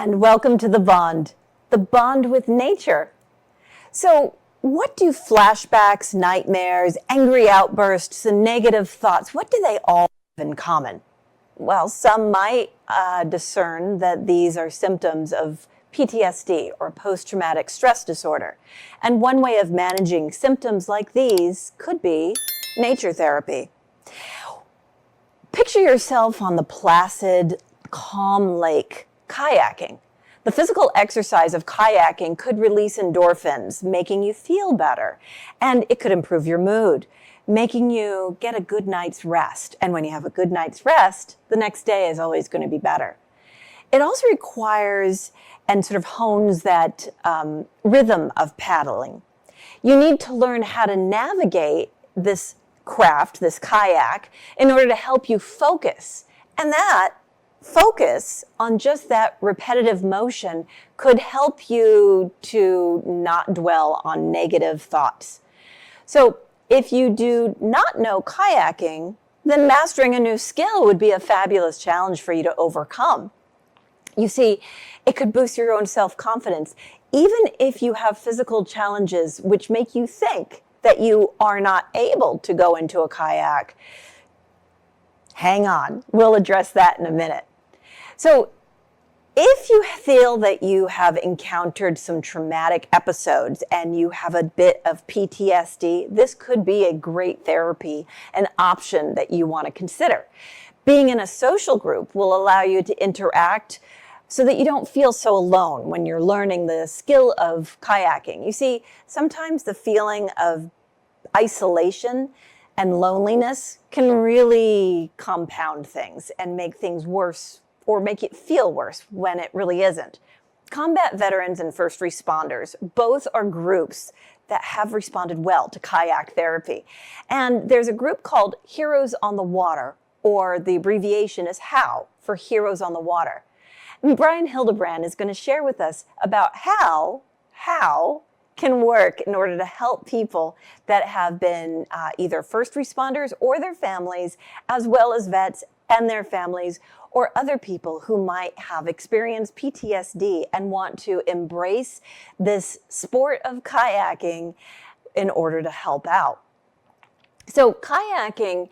and welcome to the bond with nature. So, what do flashbacks, nightmares, angry outbursts, and negative thoughts, what do they all have in common? Well, some might discern that these are symptoms of PTSD or post-traumatic stress disorder. And one way of managing symptoms like these could be nature therapy. Picture yourself on the placid, calm lake, kayaking. The physical exercise of kayaking could release endorphins, making you feel better. And it could improve your mood, making you get a good night's rest. And when you have a good night's rest, the next day is always going to be better. It also requires and sort of hones that rhythm of paddling. You need to learn how to navigate this craft, this kayak, in order to help you focus. And that focus on just that repetitive motion could help you to not dwell on negative thoughts. So if you do not know kayaking, then mastering a new skill would be a fabulous challenge for you to overcome. You see, it could boost your own self-confidence, even if you have physical challenges which make you think that you are not able to go into a kayak. Hang on, we'll address that in a minute. So if you feel that you have encountered some traumatic episodes and you have a bit of PTSD, this could be a great therapy, an option that you want to consider. Being in a social group will allow you to interact so that you don't feel so alone when you're learning the skill of kayaking. You see, sometimes the feeling of isolation and loneliness can really compound things and make things worse or make it feel worse when it really isn't. Combat veterans and first responders, both are groups that have responded well to kayak therapy. And there's a group called Heroes on the Water, or the abbreviation is HOW, for Heroes on the Water. And Brian Hildebrand is going to share with us about how can work in order to help people that have been either first responders or their families, as well as vets and their families, or other people who might have experienced PTSD and want to embrace this sport of kayaking in order to help out. So kayaking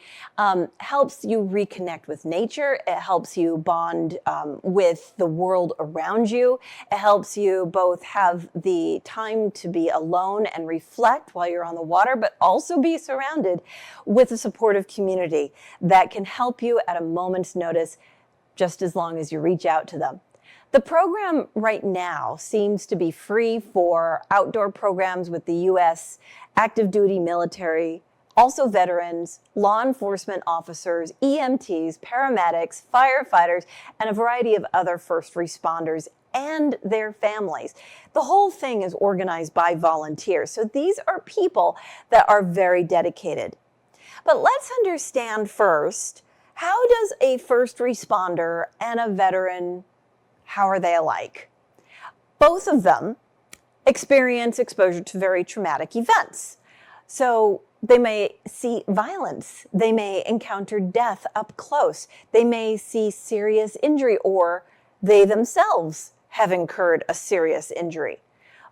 helps you reconnect with nature. It helps you bond with the world around you. It helps you both have the time to be alone and reflect while you're on the water, but also be surrounded with a supportive community that can help you at a moment's notice, just as long as you reach out to them. The program right now seems to be free for outdoor programs with the U.S. active duty military, also veterans, law enforcement officers, EMTs, paramedics, firefighters, and a variety of other first responders and their families. The whole thing is organized by volunteers. So these are people that are very dedicated. But let's understand first, how does a first responder and a veteran, how are they alike? Both of them experience exposure to very traumatic events. So they may see violence. They may encounter death up close. They may see serious injury, or they themselves have incurred a serious injury.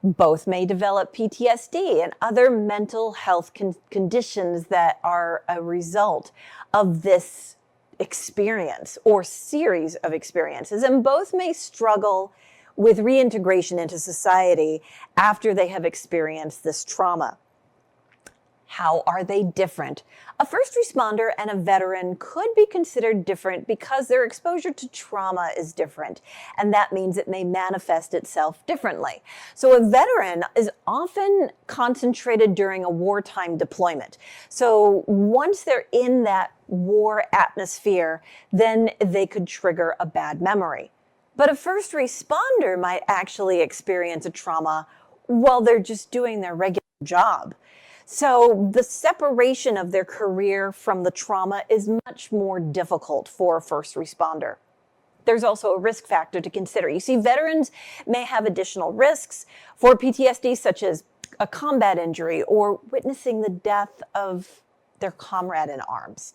Both may develop PTSD and other mental health conditions that are a result of this experience or series of experiences. And both may struggle with reintegration into society after they have experienced this trauma. How are they different? A first responder and a veteran could be considered different because their exposure to trauma is different, and that means it may manifest itself differently. So a veteran is often concentrated during a wartime deployment. So once they're in that war atmosphere, then they could trigger a bad memory. But a first responder might actually experience a trauma while they're just doing their regular job. So the separation of their career from the trauma is much more difficult for a first responder. There's also a risk factor to consider. You see, veterans may have additional risks for PTSD, such as a combat injury or witnessing the death of their comrade in arms.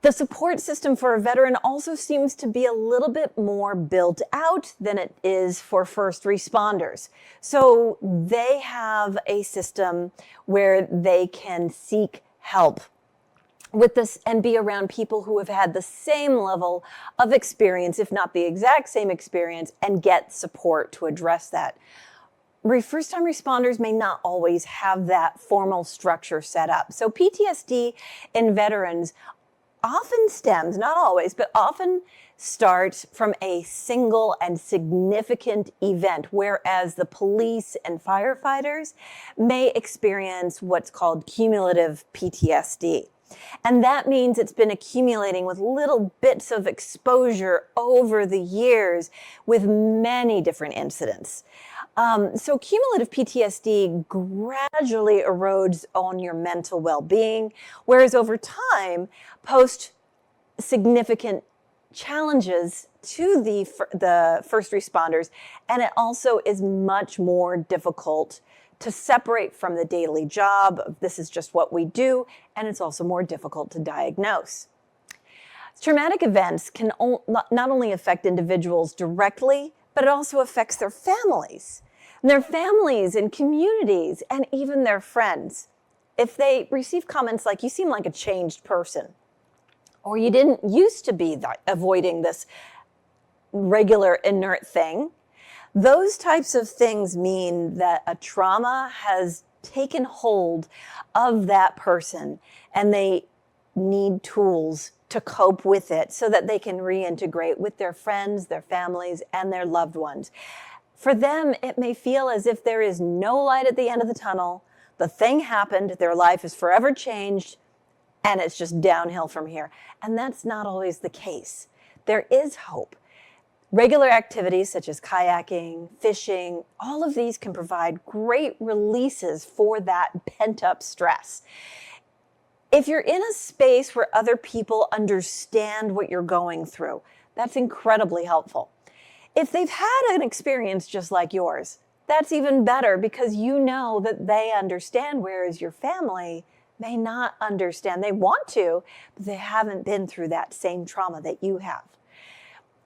The support system for a veteran also seems to be a little bit more built out than it is for first responders. So they have a system where they can seek help with this and be around people who have had the same level of experience, if not the exact same experience, and get support to address that. First-time responders may not always have that formal structure set up. So PTSD in veterans often stems, not always, but often starts from a single and significant event, whereas the police and firefighters may experience what's called cumulative PTSD. And that means it's been accumulating with little bits of exposure over the years with many different incidents. So cumulative PTSD gradually erodes on your mental well-being, whereas over time, post significant challenges to the first responders, and it also is much more difficult to separate from the daily job of this is just what we do, and it's also more difficult to diagnose. Traumatic events can not only affect individuals directly, but it also affects their families and communities, and even their friends. If they receive comments like, you seem like a changed person, or you didn't used to be avoiding this regular inert thing, those types of things mean that a trauma has taken hold of that person, and they need tools to cope with it so that they can reintegrate with their friends, their families, and their loved ones. For them, it may feel as if there is no light at the end of the tunnel. The thing happened, their life is forever changed, and it's just downhill from here. And that's not always the case. There is hope. Regular activities such as kayaking, fishing, all of these can provide great releases for that pent-up stress. If you're in a space where other people understand what you're going through, that's incredibly helpful. If they've had an experience just like yours, that's even better because you know that they understand, whereas your family may not understand. They want to, but they haven't been through that same trauma that you have.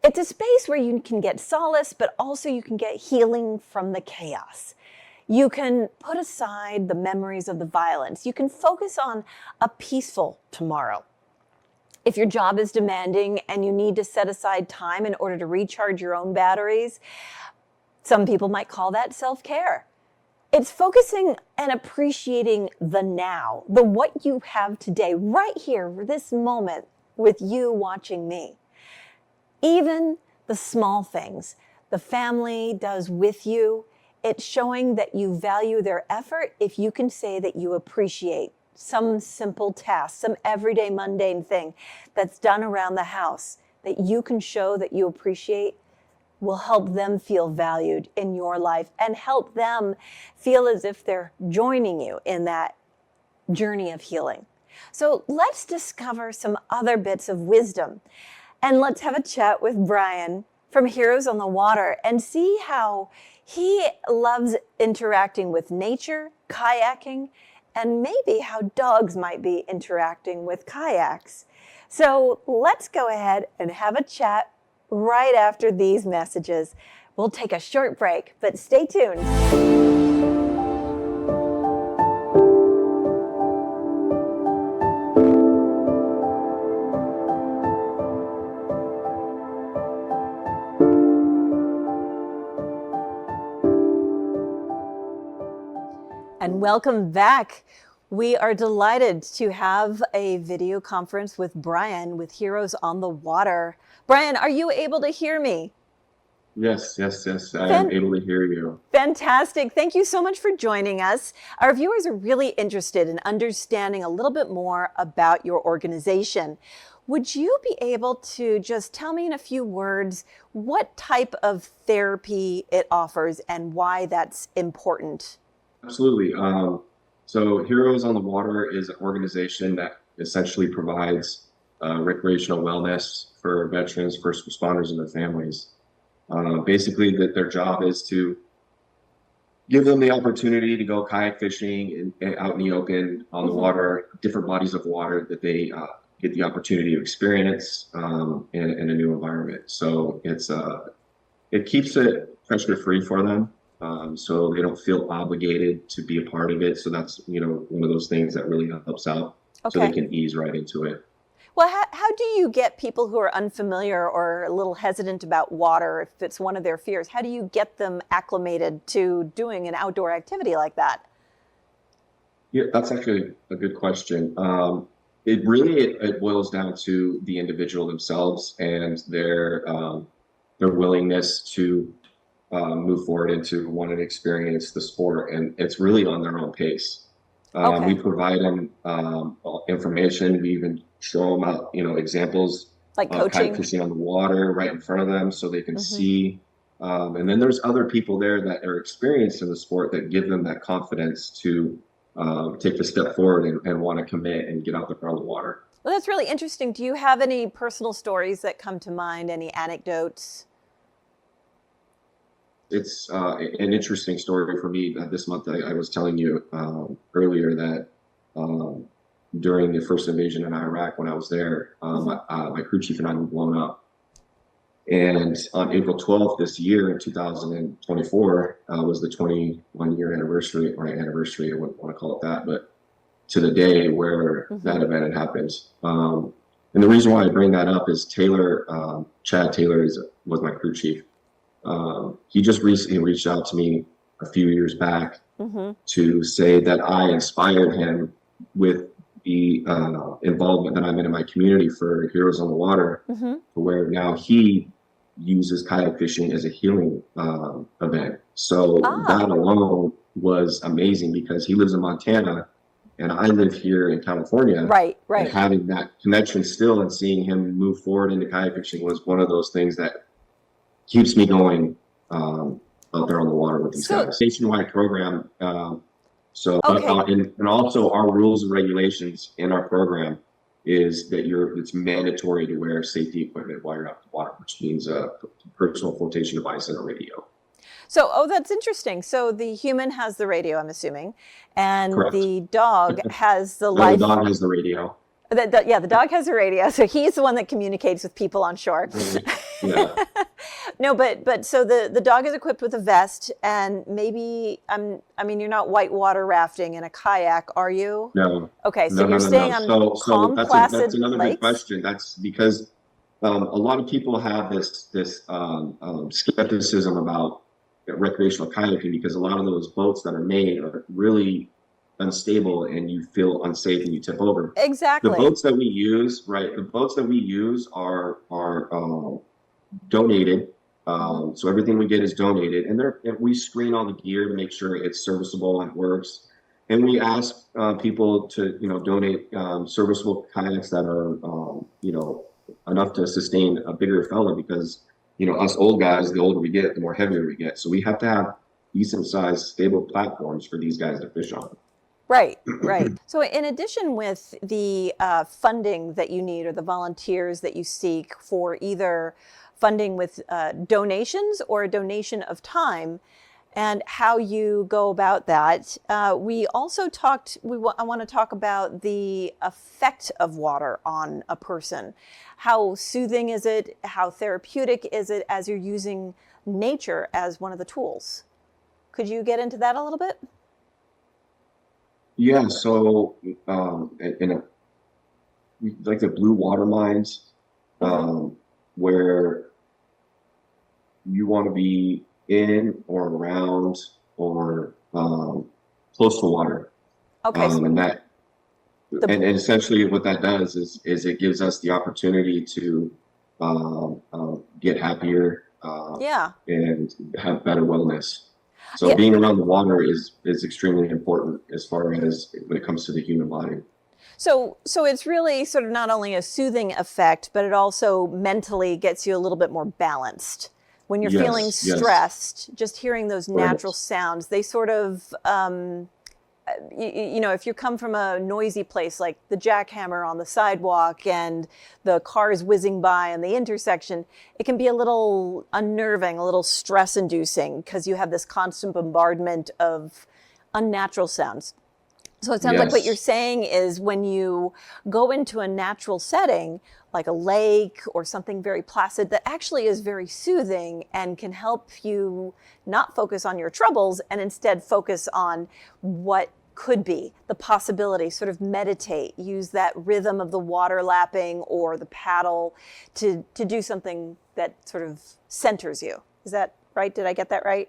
It's a space where you can get solace, but also you can get healing from the chaos. You can put aside the memories of the violence. You can focus on a peaceful tomorrow. If your job is demanding and you need to set aside time in order to recharge your own batteries, some people might call that self-care. It's focusing and appreciating the now, the what you have today, right here, this moment with you watching me. Even the small things the family does with you, it's showing that you value their effort if you can say that you appreciate some simple task, some everyday mundane thing that's done around the house that you can show that you appreciate will help them feel valued in your life and help them feel as if they're joining you in that journey of healing. So let's discover some other bits of wisdom. And let's have a chat with Brian from Heroes on the Water and see how he loves interacting with nature, kayaking, and maybe how dogs might be interacting with kayaks. So let's go ahead and have a chat right after these messages. We'll take a short break, but stay tuned. And welcome back. We are delighted to have a video conference with Brian with Heroes on the Water. Brian, are you able to hear me? Yes. I am able to hear you. Fantastic. Thank you so much for joining us. Our viewers are really interested in understanding a little bit more about your organization. Would you be able to just tell me in a few words what type of therapy it offers and why that's important? Absolutely. So Heroes on the Water is an organization that essentially provides recreational wellness for veterans, first responders, and their families. Basically, their job is to give them the opportunity to go kayak fishing out in the open on the water, different bodies of water that they get the opportunity to experience in a new environment. So it keeps it pressure free for them. So they don't feel obligated to be a part of it. So that's, one of those things that really helps out. So they Okay. can ease right into it. Well, how do you get people who are unfamiliar or a little hesitant about water, if it's one of their fears, how do you get them acclimated to doing an outdoor activity like that? Yeah, that's actually a good question. It boils down to the individual themselves and their willingness to move forward into wanting to experience the sport, and it's really on their own pace. Okay. We provide them information. We even show them out, examples Like of kayak coaching? fishing on the water right in front of them, so they can see. And then there's other people there that are experienced in the sport that give them that confidence to take the step forward and want to commit and get out there on the water. Well, that's really interesting. Do you have any personal stories that come to mind? Any anecdotes? It's an interesting story for me. This month, I was telling you earlier that during the first invasion in Iraq, when I was there, my crew chief and I were blown up. And on April 12th this year, in 2024, was the 21-year anniversary, or anniversary, I wouldn't want to call it that, but to the day where that event had happened. And the reason why I bring that up is Chad Taylor was my crew chief. He just recently reached out to me a few years back to say that I inspired him with the involvement that I'm in my community for Heroes on the Water, where now he uses kayak fishing as a healing event. So that alone was amazing, because he lives in Montana and I live here in California. Right. And having that connection still and seeing him move forward into kayak fishing was one of those things that keeps me going out there on the water with these guys. Nationwide program. And also our rules and regulations in our program is that it's mandatory to wear safety equipment while you're out in the water, which means a personal flotation device and a radio. So, that's interesting. So the human has the radio, I'm assuming, and Correct. The dog has the The dog has the radio. The dog has a radio, so he's the one that communicates with people on shore. Yeah. No, but so the dog is equipped with a vest, and maybe you're not whitewater rafting in a kayak, are you? No. Okay, so you're staying on calm, placid that's another lakes? good question. That's because a lot of people have this skepticism about recreational kayaking, because a lot of those boats that are made are really unstable and you feel unsafe and you tip over. Exactly. The boats that we use, are donated. So everything we get is donated, and we screen all the gear to make sure it's serviceable and works. And we ask people to, donate serviceable kayaks that are, enough to sustain a bigger fella, because, us old guys, the older we get, the more heavier we get. So we have to have decent sized, stable platforms for these guys to fish on. Right. So in addition with the funding that you need, or the volunteers that you seek for either funding with donations or a donation of time, and how you go about that, we also I want to talk about the effect of water on a person. How soothing is it? How therapeutic is it as you're using nature as one of the tools? Could you get into that a little bit? Yeah, so like the blue water mines, where you want to be in or around or close to water. Okay. And essentially what that does is it gives us the opportunity to get happier and have better wellness. So being around the water is extremely important as far as when it comes to the human body. So it's really sort of not only a soothing effect, but it also mentally gets you a little bit more balanced. When you're feeling stressed, just hearing those natural sounds, they sort of, if you come from a noisy place like the jackhammer on the sidewalk and the cars whizzing by on the intersection, it can be a little unnerving, a little stress-inducing, because you have this constant bombardment of unnatural sounds. So it sounds like what you're Yes. saying is when you go into a natural setting, like a lake or something very placid that actually is very soothing and can help you not focus on your troubles and instead focus on what could be, the possibility, sort of meditate, use that rhythm of the water lapping or the paddle to do something that sort of centers you. Is that right? Did I get that right?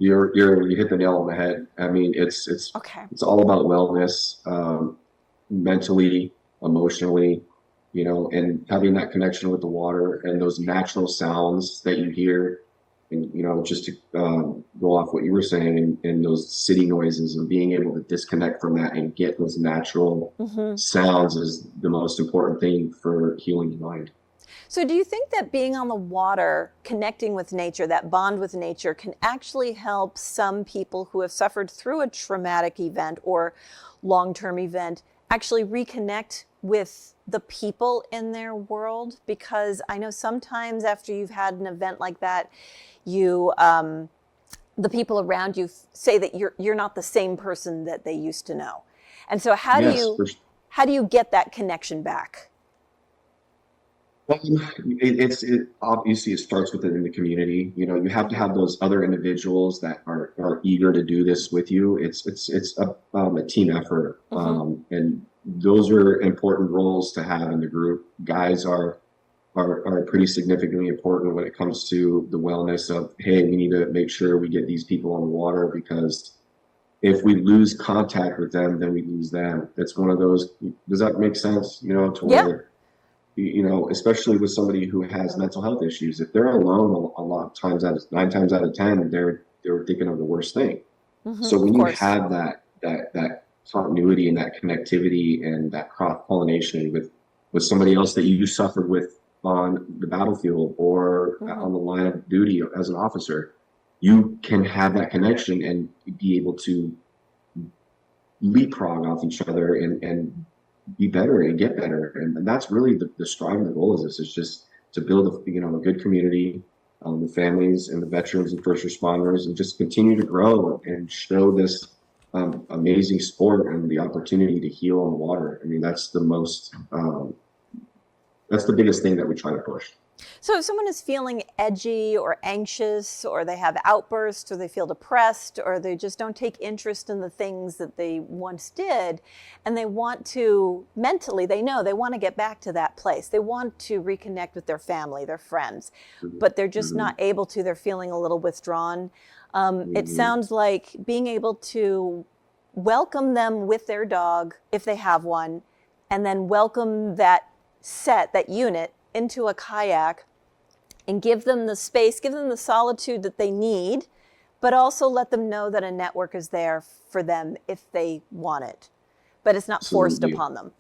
You hit the nail on the head. I mean, Okay. it's all about wellness, mentally, emotionally, and having that connection with the water and those natural sounds that you hear, and just to go off what you were saying, and those city noises, and being able to disconnect from that and get those natural sounds is the most important thing for healing the mind. So do you think that being on the water, connecting with nature, that bond with nature can actually help some people who have suffered through a traumatic event or long-term event actually reconnect with the people in their world? Because I know sometimes after you've had an event like that, you the people around you say that you're not the same person that they used to know. And so Yes, how do you get that connection back? it obviously it starts within the community. You have to have those other individuals that are eager to do this with you. It's a team effort, and those are important roles to have in the group. Guys are pretty significantly important when it comes to the wellness of, hey, we need to make sure we get these people on the water, because if we lose contact with them, then we lose them. It's one of those. Does that make sense? To Yeah. where especially with somebody who has mental health issues, if they're alone, a lot of times, 9 times out of 10, they're thinking of the worst thing. So Of when you course. have that continuity and that connectivity and that cross pollination with somebody else that you suffered with on the battlefield or on the line of duty as an officer, you can have that connection and be able to leapfrog off each other and be better and get better. And that's really the strive and the goal of this, is just to build a good community, the families and the veterans and first responders, and just continue to grow and show this amazing sport and the opportunity to heal on the water. I mean, that's the biggest thing that we try to push. So if someone is feeling edgy or anxious, or they have outbursts, or they feel depressed, or they just don't take interest in the things that they once did, and they want to mentally, they know they want to get back to that place. They want to reconnect with their family, their friends, but they're just not able to. They're feeling a little withdrawn. It sounds like being able to welcome them with their dog, if they have one, and then welcome that unit into a kayak and give them the space, give them the solitude that they need, but also let them know that a network is there for them if they want it, but it's not forced upon them.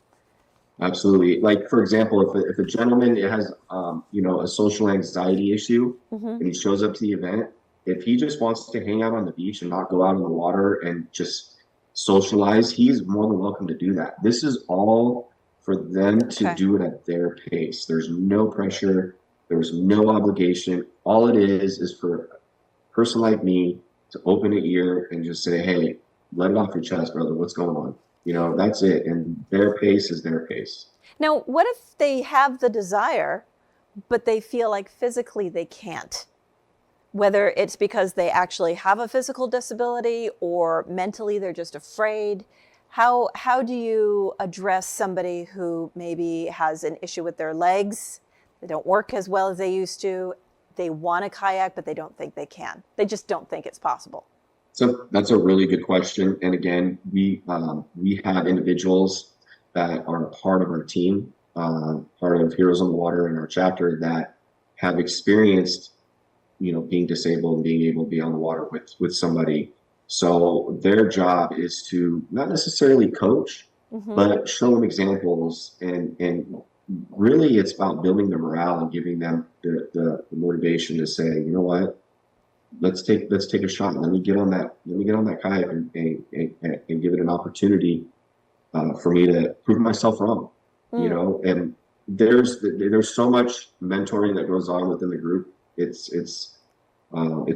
Absolutely. Like, for example, if a gentleman has, a social anxiety issue, and he shows up to the event, if he just wants to hang out on the beach and not go out in the water and just socialize, he's more than welcome to do that. This is all for them to do it at their pace. There's no pressure. There's no obligation. All it is for a person like me to open an ear and just say, hey, let it off your chest, brother. What's going on? That's it. And their pace is their pace. Now, what if they have the desire, but they feel like physically they can't? Whether it's because they actually have a physical disability or mentally they're just afraid. How do you address somebody who maybe has an issue with their legs? They don't work as well as they used to. They want to kayak, but they don't think they can. They just don't think it's possible. So that's a really good question. And again, we have individuals that are part of our team, part of Heroes on the Water in our chapter, that have experienced, being disabled and being able to be on the water with somebody. So their job is to not necessarily coach, but show them examples, and really it's about building their morale and giving them the motivation to say, you know what, let's take a shot. Let me get on that kayak and give it an opportunity for me to prove myself wrong. And there's so much mentoring that goes on within the group. It's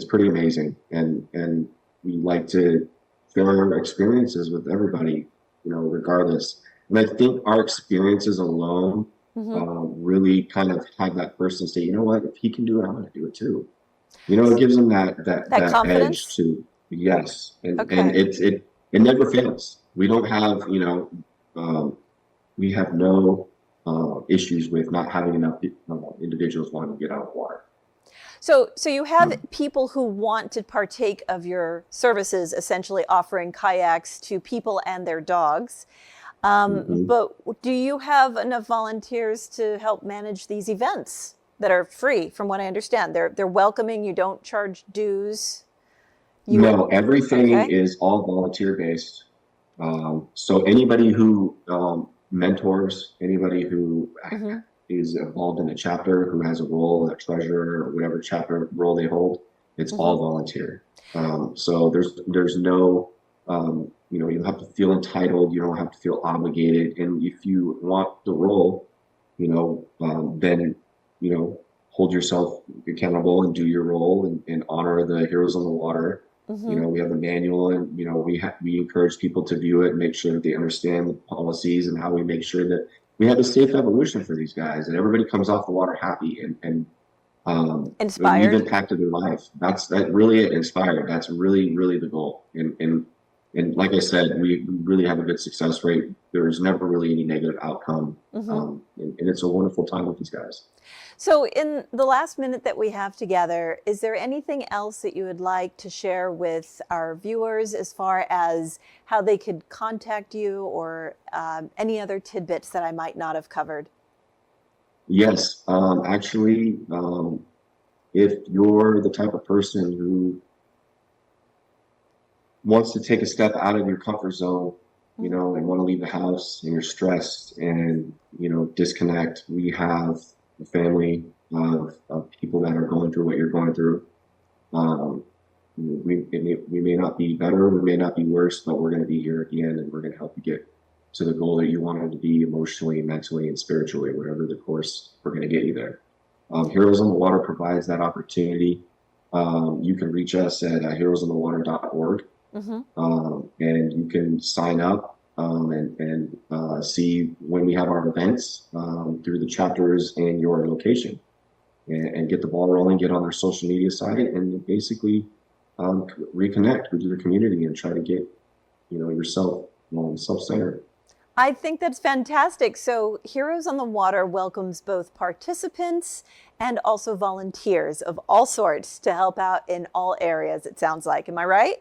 pretty amazing, and we like to share our experiences with everybody. regardless. And I think our experiences alone really kind of have that person say, you know what, if he can do it, I'm going to do it too. It gives them that confidence? edge to, yes. And Okay. it never fails. We don't have, we have no issues with not having enough individuals wanting to get out of water. So you have people who want to partake of your services, essentially offering kayaks to people and their dogs. But do you have enough volunteers to help manage these events that are free? From what I understand, they're welcoming. You don't charge dues. No, everything is all volunteer based. So anybody who mentors, anybody who is involved in a chapter, who has a role, a treasurer, or whatever chapter role they hold, it's all volunteer. So there's no, you don't have to feel entitled. You don't have to feel obligated. And if you want the role, then, hold yourself accountable and do your role and honor the heroes on the water. We have a manual, and we encourage people to view it and make sure that they understand the policies and how we make sure that we have a safe evolution for these guys, and everybody comes off the water happy and inspired. We've impacted their life. That really inspired. That's really, really the goal. And like I said, we really have a good success rate. There's never really any negative outcome, and it's a wonderful time with these guys. So in the last minute that we have together, is there anything else that you would like to share with our viewers as far as how they could contact you, or any other tidbits that I might not have covered? Yes, actually, if you're the type of person who wants to take a step out of your comfort zone, and want to leave the house, and you're stressed and, disconnect, we have a family of people that are going through what you're going through. We may not be better, we may not be worse, but we're going to be here at the end, and we're going to help you get to the goal that you wanted to be emotionally, mentally, and spiritually, whatever the course we're going to get you there. Heroes on the Water provides that opportunity. You can reach us at heroesonthewater.org. And you can sign up and see when we have our events through the chapters in your location, and get the ball rolling, get on our social media site, and basically reconnect with your community and try to get yourself self-centered. I think that's fantastic. So Heroes on the Water welcomes both participants and also volunteers of all sorts to help out in all areas, it sounds like. Am I right?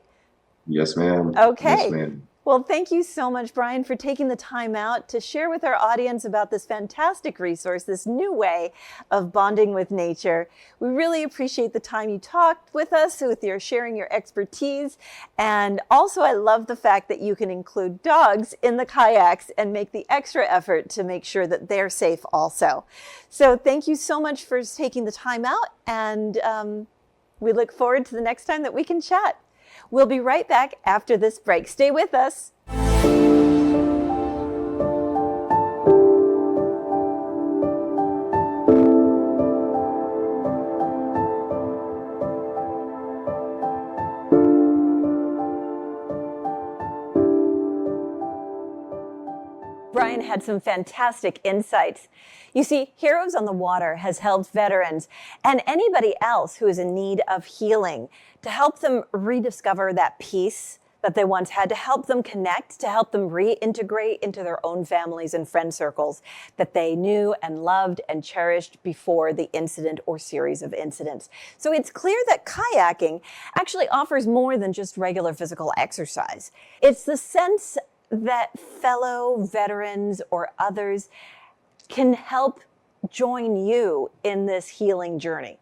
Yes, ma'am. Okay. Yes, ma'am. Well, thank you so much, Brian, for taking the time out to share with our audience about this fantastic resource, this new way of bonding with nature. We really appreciate the time you talked with us, with your sharing your expertise. And also, I love the fact that you can include dogs in the kayaks and make the extra effort to make sure that they're safe also. So thank you so much for taking the time out. And we look forward to the next time that we can chat. We'll be right back after this break. Stay with us. Brian had some fantastic insights. You see, Heroes on the Water has helped veterans and anybody else who is in need of healing to help them rediscover that peace that they once had, to help them connect, to help them reintegrate into their own families and friend circles that they knew and loved and cherished before the incident or series of incidents. So it's clear that kayaking actually offers more than just regular physical exercise. It's the sense that fellow veterans or others can help join you in this healing journey.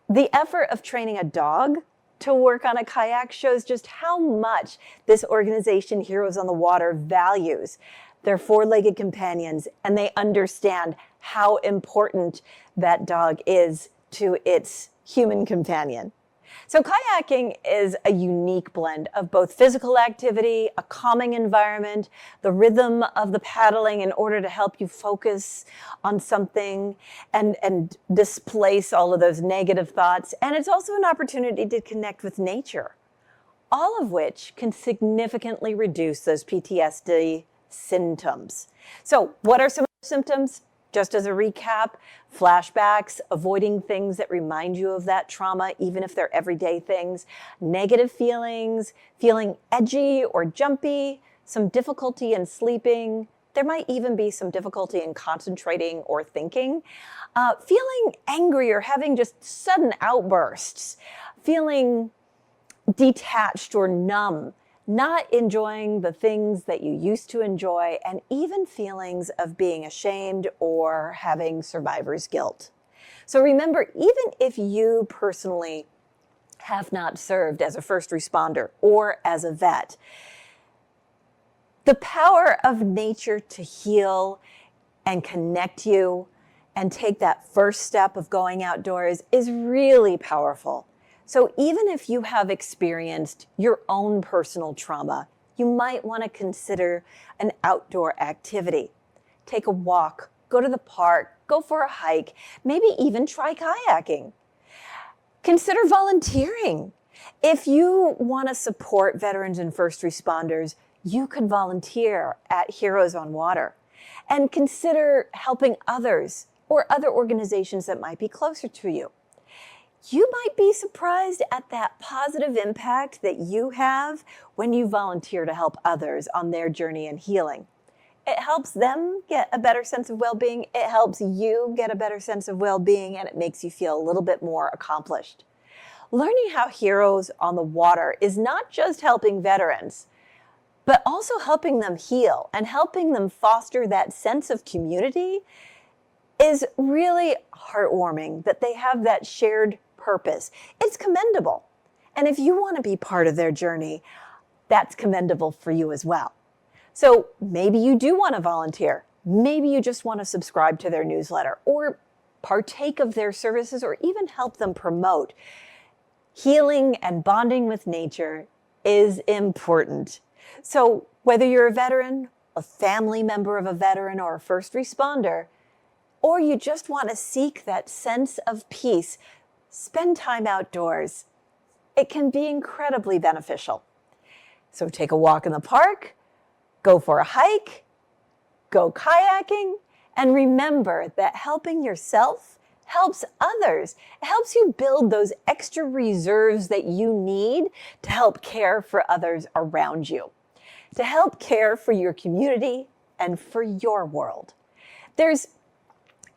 The effort of training a dog to work on a kayak shows just how much this organization, Heroes on the Water, values their four-legged companions, and they understand how important that dog is to its human companion. So kayaking is a unique blend of both physical activity, a calming environment, the rhythm of the paddling in order to help you focus on something and displace all of those negative thoughts. And it's also an opportunity to connect with nature. all of which can significantly reduce those PTSD symptoms. So what are some of the symptoms? Just as a recap, flashbacks, avoiding things that remind you of that trauma, even if they're everyday things, negative feelings, feeling edgy or jumpy, some difficulty in sleeping. There might even be some difficulty in concentrating or thinking, feeling angry or having just sudden outbursts, feeling detached or numb, not enjoying the things that you used to enjoy, and even feelings of being ashamed or having survivor's guilt. So remember, even if you personally have not served as a first responder or as a vet, the power of nature to heal and connect you and take that first step of going outdoors is really powerful. So even if you have experienced your own personal trauma, you might want to consider an outdoor activity. Take a walk, go to the park, go for a hike, maybe even try kayaking. Consider volunteering. If you want to support veterans and first responders, you could volunteer at Heroes on Water. And consider helping others or other organizations that might be closer to you. You might be surprised at that positive impact that you have when you volunteer to help others on their journey in healing. It helps them get a better sense of well-being, it helps you get a better sense of well-being, and it makes you feel a little bit more accomplished. Learning how Heroes on the Water is not just helping veterans, but also helping them heal and helping them foster that sense of community is really heartwarming that they have that shared purpose. It's commendable. And if you want to be part of their journey, that's commendable for you as well. So maybe you do want to volunteer. Maybe you just want to subscribe to their newsletter or partake of their services or even help them promote. Healing and bonding with nature is important. So whether you're a veteran, a family member of a veteran, or a first responder, or you just want to seek that sense of peace, spend time outdoors. It can be incredibly beneficial. So take a walk in the park, go for a hike, go kayaking, and remember that helping yourself helps others. It helps you build those extra reserves that you need to help care for others around you, to help care for your community and for your world. There's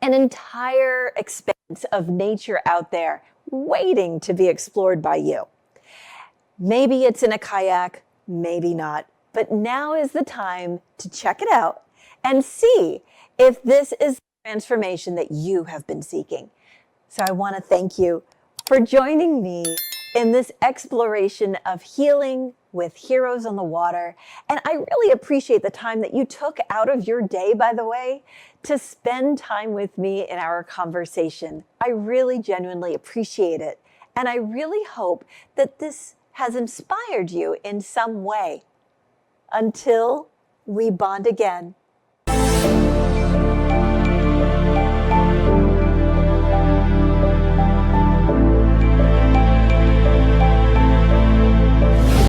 an entire expanse of nature out there waiting to be explored by you. Maybe it's in a kayak, maybe not, but now is the time to check it out and see if this is the transformation that you have been seeking. So I want to thank you for joining me in this exploration of healing with Heroes on the Water. And I really appreciate the time that you took out of your day, by the way, to spend time with me in our conversation. I really genuinely appreciate it. And I really hope that this has inspired you in some way. Until we bond again,